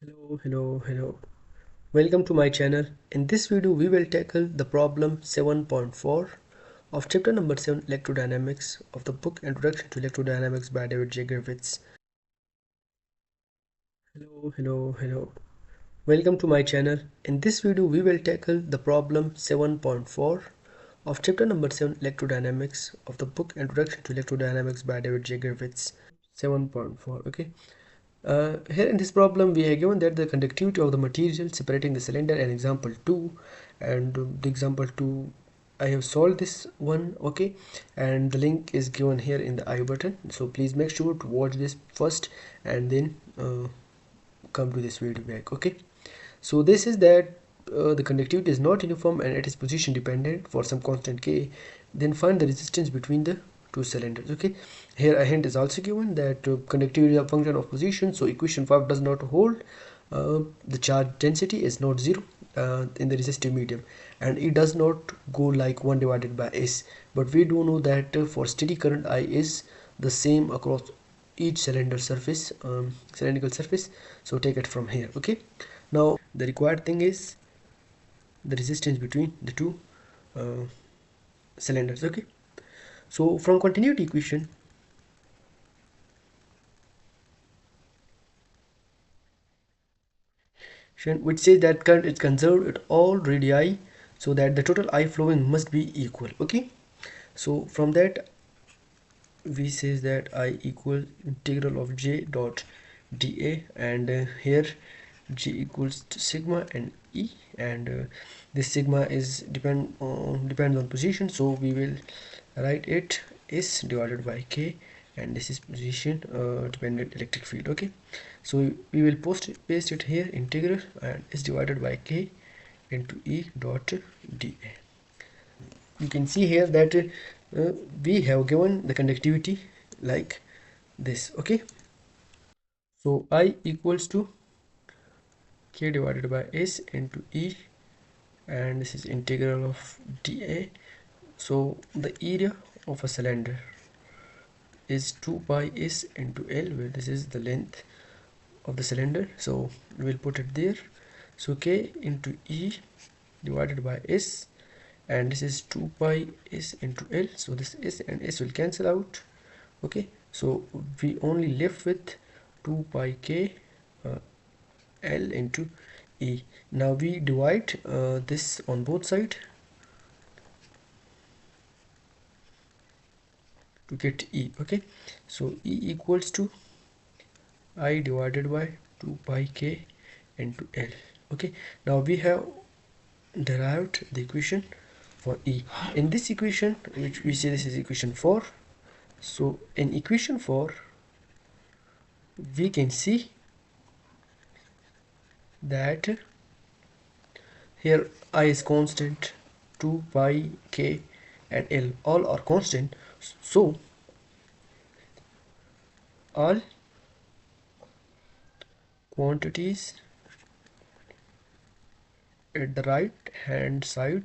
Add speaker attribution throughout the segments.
Speaker 1: Hello. Welcome to my channel. In this video, we will tackle the problem 7.4 of chapter number 7 Electrodynamics of the book Introduction to Electrodynamics by David J. Griffiths. Hello. Welcome to my channel. In this video, we will tackle the problem 7.4 of chapter number 7 Electrodynamics of the book Introduction to Electrodynamics by David J. Griffiths. 7.4. Okay. Here in this problem we are given that the conductivity of the material separating the cylinder and example 2, and the example 2 I have solved this one. Okay, and the link is given here in the I button, so please make sure to watch this first and then come to this video back. Okay, so this is that the conductivity is not uniform and it is position dependent for some constant K. Then find the resistance between the two cylinders. Okay, here a hint is also given that conductivity is a function of position, so equation 5 does not hold. The charge density is not 0 in the resistive medium, and it does not go like 1 divided by S, but we do know that for steady current I is the same across each cylinder surface, cylindrical surface, so take it from here. Okay, now the required thing is the resistance between the two cylinders. Okay, so from continuity equation which says that current is conserved at all radii, so that the total I flowing must be equal. Okay, so from that we says that I equal integral of J dot dA, and here G equals to sigma and E, and this sigma is depends on position, so we will write it S divided by K, and this is position dependent electric field. Okay, so we will paste it here, integral and is divided by K into E dot dA. You can see here that we have given the conductivity like this. Okay, so I equals to K divided by S into E, and this is integral of dA. So the area of a cylinder is 2 pi S into L, where this is the length of the cylinder, so we will put it there. So K into E divided by S, and this is 2 pi S into L, so this S and S will cancel out. Okay, so we only left with 2 pi K L into E. Now we divide this on both sides to get E. Okay, so E equals to I divided by 2 pi K into L. Okay, now we have derived the equation for E. In this equation, which we say this is equation 4, so in equation 4 we can see that here I is constant, 2 pi K and L all are constant, so all quantities at the right hand side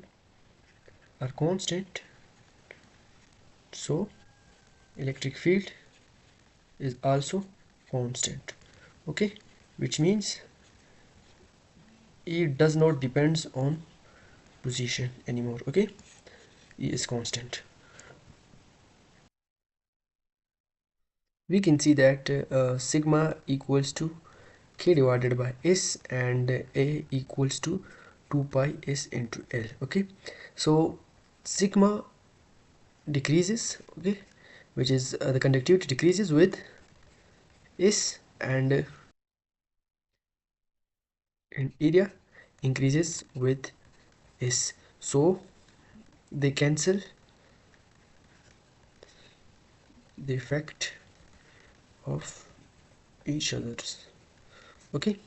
Speaker 1: are constant, so electric field is also constant. Okay, which means E does not depends on position anymore. Okay, E is constant. We can see that sigma equals to K divided by S, and A equals to 2 pi S into L. Okay, so sigma decreases. Okay, which is the conductivity decreases with S, and area increases with S, so they cancel the effect of each others. Okay,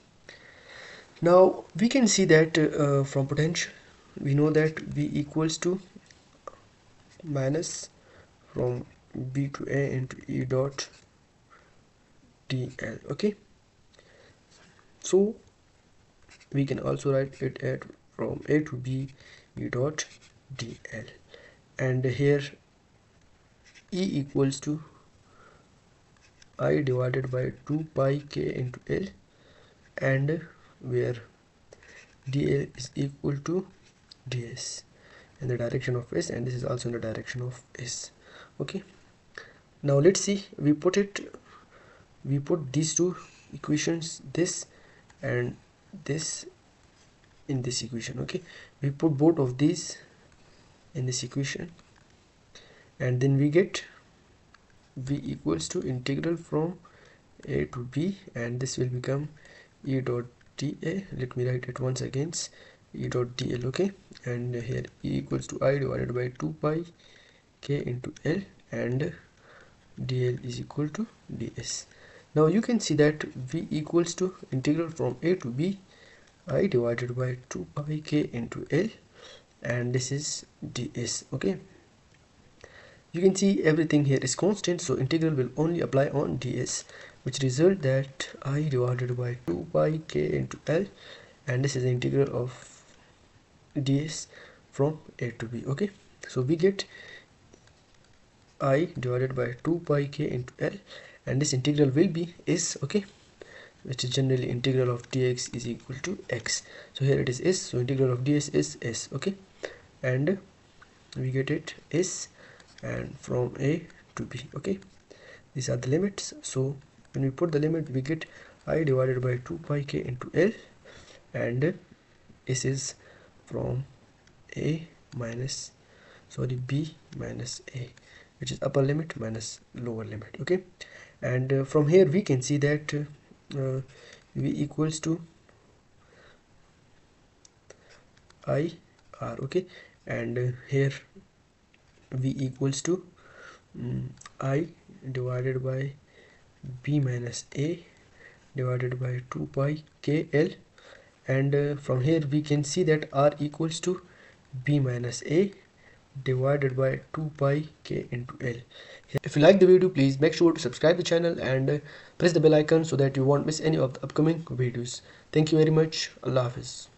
Speaker 1: now we can see that from potential we know that V equals to minus from B to A into E dot dl. Okay, so we can also write it at from A to B, E dot dl, and here E equals to I divided by 2 pi K into L, and where dl is equal to ds in the direction of s, and this is also in the direction of s. Okay, now let's see, we put these two equations, this and this, in this equation. Okay, we put both of these in this equation, and then we get v equals to integral from a to b, and this will become E dot dA. Let me write it once again, E dot dl. Okay, and here E equals to I divided by 2 pi k into L, and dl is equal to ds. Now you can see that v equals to integral from a to b, I divided by 2 pi k into L, and this is ds. Okay, you can see everything here is constant, so integral will only apply on ds, which result that I divided by 2 pi k into L, and this is the integral of ds from a to b. Okay, so we get I divided by 2 pi k into L, and this integral will be s. Okay, which is generally integral of dx is equal to x. So here it is s, so integral of ds is s. Okay, and we get it s and from a to b. Okay, these are the limits. So when we put the limit, we get I divided by 2 pi k into L, and s is from a minus b minus a, which is upper limit minus lower limit. Okay, and from here we can see that v equals to I r. Okay, and here v equals to I divided by b minus a divided by 2 pi k L, and from here we can see that r equals to b minus a divided by 2 pi k into L. If you like the video, please make sure to subscribe the channel and press the bell icon so that you won't miss any of the upcoming videos. Thank you very much. Allah Hafiz.